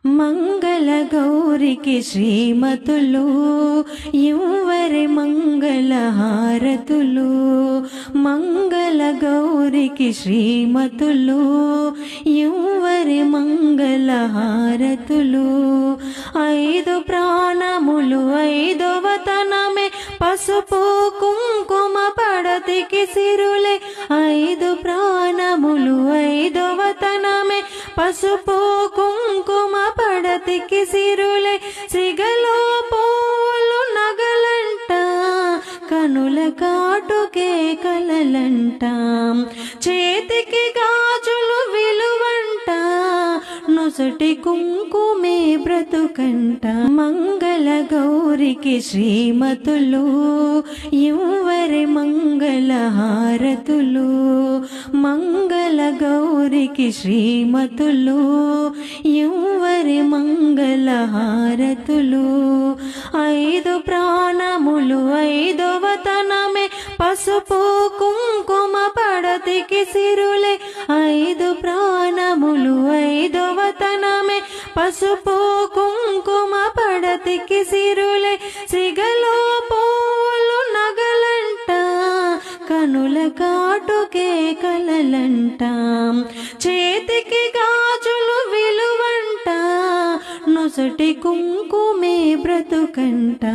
మంగళ గౌరికి శ్రీమతులు యువరి మంగళ హారతులు. మంగళ గౌరికి శ్రీమతులు యువరి మంగళ హారతులు. ఐదు ప్రాణములు ఐదవ తనమే పసుపు కుంకుమ పడతికి సిరులే. ఐదు ప్రాణములు ఐదవ తనమే పసుపు కుంకుమ పడతికి సిరులే. సిగలో పూలు నగలంట కనుల కాటుకే కలలంట. చేతికి గాజులు విలువంట నొసటి కుంకుమే బ్రతుకంట. మంగళ గౌరికి శ్రీమతులు యువరి మంగళ హారతులు. మంగళ గౌరికి శ్రీమతులు యువరి మంగళ హారతులు. ఐదు ప్రాణములు ఐదవ తనమే పసుపు కుంకుమ పడతికి సిరులే. ఐదు ప్రాణములు ఐదవ తనమే పసుపు కుంకుమ పడతికి సిరులే. సిగలో పూలు నగలంట కనుల కాటుకే కలలంట. చేతికి గాజులు విలువంట నొసటి కుంకుమే బ్రతుకంట.